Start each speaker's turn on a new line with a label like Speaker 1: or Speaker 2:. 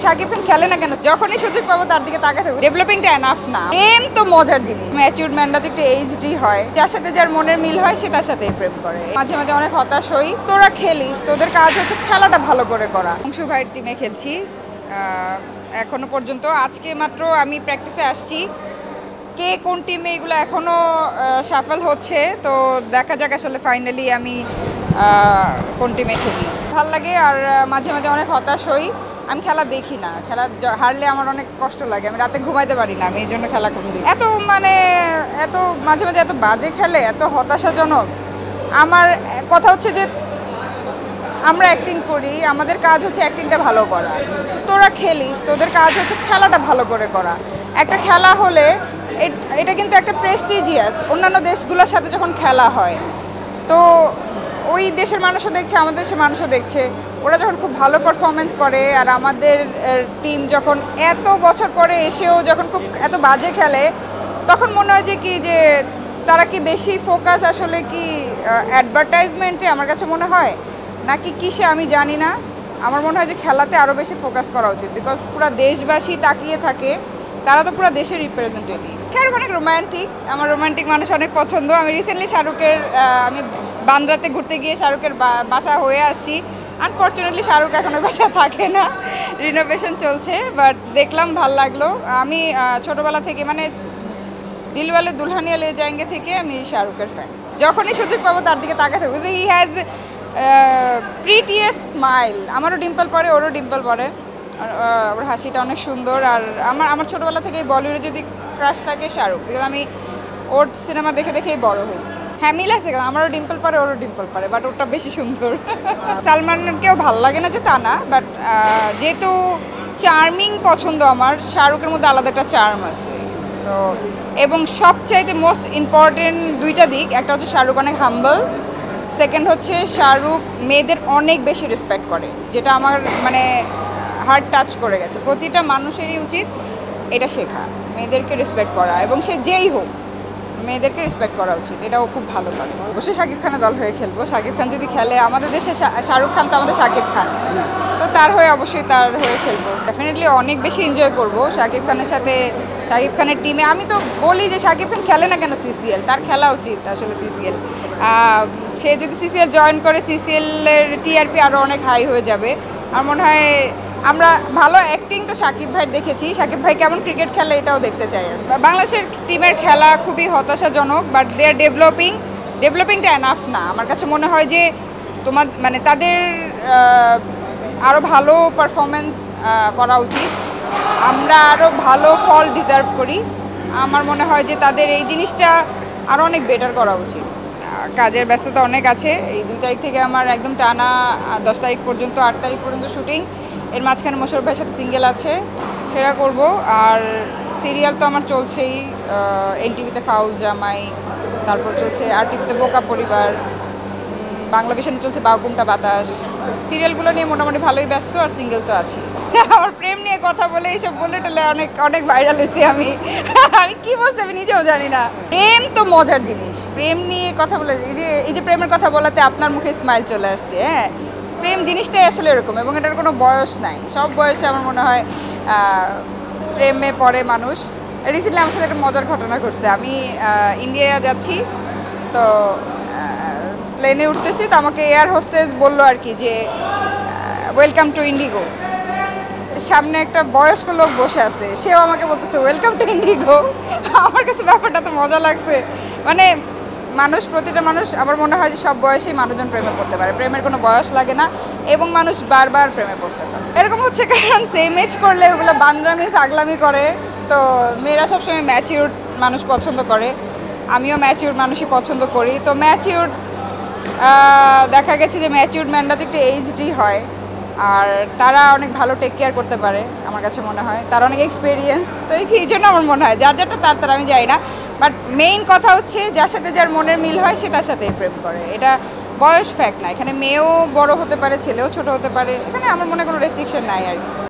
Speaker 1: শাকিব খান খেলে না কেন, যখনই সুযোগ পাবো তার দিকে তাকাতে হবে। ডেভেলপিংটা এনাফ না। প্রেম তো মজার জিনিস। ম্যাচিউরড ম্যানরা তো একটু এইজডি হয়, যার সাথে যার মনের মিল হয় সে তার সাথেই প্রেম করে। মাঝে মাঝে অনেক হতাশ হই। তোরা খেলিস, তোদের কাজ হচ্ছে খেলাটা ভালো করে করা। অংশু ভাইয়ের টিমে খেলছি এখনো পর্যন্ত। আজকে মাত্র আমি প্র্যাকটিসে আসছি। কে কোন টিমে এগুলো এখনও সাফল হচ্ছে, তো দেখা যাক আসলে ফাইনালি আমি কোন টিমে খেলি। ভাল লাগে আর মাঝে মাঝে অনেক হতাশ হই। আমি খেলা দেখি না, খেলা হারলে আমার অনেক কষ্ট লাগে, আমি রাতে ঘুমাইতে পারি না, আমি এই জন্য খেলা কম দিই। এত মাঝে মাঝে এত বাজে খেলে, এত হতাশাজনক। আমার কথা হচ্ছে যে আমরা অ্যাক্টিং করি, আমাদের কাজ হচ্ছে অ্যাক্টিংটা ভালো করা। তোরা খেলিস, তোদের কাজ হচ্ছে খেলাটা ভালো করে করা। একটা খেলা হলে এটা কিন্তু একটা প্রেস্টিজিয়াস, অন্যান্য দেশগুলোর সাথে যখন খেলা হয় তো ওই দেশের মানুষও দেখছে, আমাদের দেশের মানুষও দেখছে। ওরা যখন খুব ভালো পারফরমেন্স করে আর আমাদের টিম যখন এত বছর পরে এসেও যখন খুব এত বাজে খেলে, তখন মনে হয় যে কি যে তারা কি বেশি ফোকাস আসলে কি অ্যাডভার্টাইজমেন্টে, আমার কাছে মনে হয়, নাকি কিসে আমি জানি না। আমার মনে হয় যে খেলাতে আরও বেশি ফোকাস করা উচিত, বিকজ পুরো দেশবাসী তাকিয়ে থাকে, তারা তো পুরো দেশের রিপ্রেজেন্টেটিভ। শাহরুখ অনেক রোম্যান্টিক, আমার রোম্যান্টিক মানুষ অনেক পছন্দ। আমি রিসেন্টলি শাহরুখের আমি বান্দ্রাতে ঘুরতে গিয়ে শাহরুখের বাসা হয়ে আসছি। আনফর্চুনেটলি শাহরুখ এখনও বাসা থাকে না, রিনোভেশন চলছে, বাট দেখলাম ভাল লাগলো। আমি ছোটোবেলা থেকে মানে দিলওয়ালে দুলহানিয়া লে যায়েঙ্গে থেকে আমি শাহরুখের ফ্যান। যখনই সুযোগ পাবো তার দিকে তাকাতে হবে। He has prettiest smile. আমারও ডিম্পল পরে, ওরও ডিম্পল পরে, ওর হাসিটা অনেক সুন্দর। আর আমার ছোটোবেলা থেকেই বলিউডে যদি ক্রাশ থাকে শাহরুখ, বিকজ আমি ওর সিনেমা দেখে দেখেই বড় হয়েছি। হ্যাঁ, মিল আছে, আমারও ডিম্পল পরে, ওরও ডিম্পল পরে, বাট ওরটা বেশি সুন্দর। সালমানকেও ভালো লাগে না যে তা না, বাট যেহেতু চার্মিং পছন্দ আমার, শাহরুখের মধ্যে আলাদা একটা চার্ম আছে। তো এবং সবচাইতে মোস্ট ইম্পর্টেন্ট দুইটা দিক, একটা হচ্ছে শাহরুখ অনেক হাম্বল, সেকেন্ড হচ্ছে শাহরুখ মেয়েদের অনেক বেশি রেসপেক্ট করে, যেটা আমার মানে হার্ট টাচ করে গেছে। প্রতিটা মানুষেরই উচিত এটা শেখা, মেয়েদেরকে রেসপেক্ট করা, এবং সে যেই হোক মেয়েদেরকে রেসপেক্ট করা উচিত। এটাও খুব ভালো পারে। অবশ্যই শাকিব খানের দল হয়ে খেলবো। শাকিব খান যদি খেলে, আমাদের দেশে শাহরুখ খান তো আমাদের শাকিব খান, তো তার হয়ে অবশ্যই তার হয়ে খেলবো। ডেফিনেটলি অনেক বেশি এনজয় করবো শাকিব খানের সাথে, শাকিব খানের টিমে। আমি তো বলি যে শাকিব খান খেলে না কেন সিসিএল, তার খেলা উচিত আসলে সিসিএল। সে যদি সিসিএল জয়েন করে, সিসিএলের টিআরপি আরও অনেক হাই হয়ে যাবে। আমার মনে হয় আমরা ভালো অ্যাক্টিং তো শাকিব ভাই দেখেছি, শাকিব ভাই কেমন ক্রিকেট খেলে এটাও দেখতে চাই। আসলে বাংলাদেশের টিমের খেলা খুবই হতাশাজনক, বাট দে আর ডেভেলপিংটা এনাফ না। আমার কাছে মনে হয় যে তোমার মানে তাদের আরও ভালো পারফরমেন্স করা উচিত, আমরা আরও ভালো ফল ডিজার্ভ করি। আমার মনে হয় যে তাদের এই জিনিসটা আরও অনেক বেটার করা উচিত। কাজের ব্যস্ততা অনেক আছে। এই 2 তারিখ থেকে আমার একদম টানা 10 তারিখ পর্যন্ত, 8 তারিখ পর্যন্ত শুটিং। এর মাঝখানে মোশাররফ ভাইয়ের সাথে সিঙ্গেল আছে, সেটা করব। আর সিরিয়াল তো আমার চলছেই, এনটিভিতে ফাউল জামাই, তারপর চলছে আরটিভিতে বোকা পরিবার, বাংলা ভিশনে চলছে বাউকুমটা বাতাস। সিরিয়ালগুলো নিয়ে মোটামুটি ভালোই ব্যস্ত, আর সিঙ্গেল তো আছি। আমার প্রেম নিয়ে কথা বলে, এইসব বলে টলে অনেক ভাইরাল হয়েছি আমি। আমি কি বলছি আমি নিজেও জানি না। প্রেম তো মজার জিনিস। প্রেম নিয়ে কথা বলে, এই যে প্রেমের কথা বলাতে আপনার মুখে স্মাইল চলে আসছে। হ্যাঁ, প্রেম জিনিসটাই আসলে এরকম, এবং এটার কোনো বয়স নাই। সব বয়সে আমার মনে হয় প্রেমে পড়ে মানুষ। রিসেন্টলি আমার সাথে একটা মজার ঘটনা ঘটছে। আমি ইন্ডিয়া যাচ্ছি, তো প্লেনে উঠতেছি, তো আমাকে এয়ার হোস্টেস বললো আর কি যে ওয়েলকাম টু ইন্ডিগো। সামনে একটা বয়স্ক লোক বসে আছে, সেও আমাকে বলতেছে ওয়েলকাম টু ইন্ডিগো। আমার কাছে ব্যাপারটা তো মজা লাগছে। মানে প্রতিটা মানুষ, আমার মনে হয় যে সব বয়সেই মানুষজন প্রেমে পড়তে পারে, প্রেমের কোনো বয়স লাগে না, এবং মানুষ বারবার প্রেমে পড়তে পারে। এরকম হচ্ছে কারণ সেম এজ করলে ওগুলো বান্দরামি ছাগলামি করে। তো মেয়েরা সবসময় ম্যাচিউর মানুষ পছন্দ করে, আমিও ম্যাচিউর মানুষই পছন্দ করি। তো ম্যাচিউর দেখা গেছে যে ম্যাচিউর ম্যানরা তো একটু এইজডি হয়, আর তারা অনেক ভালো টেক কেয়ার করতে পারে। আমার কাছে মনে হয় তারা অনেক এক্সপিরিয়েন্স, তো এই জন্য আমার মনে হয় যার যেটা তার আমি যাই না। বাট মেইন কথা হচ্ছে যার সাথে যার মনের মিল হয় সে তার সাথেই প্রেম করে। এটা বয়স ফ্যাক্ট না, এখানে মেয়েও বড় হতে পারে, ছেলেও ছোট হতে পারে, এখানে আমার মনে কোনো রেস্ট্রিকশন নাই আর কি।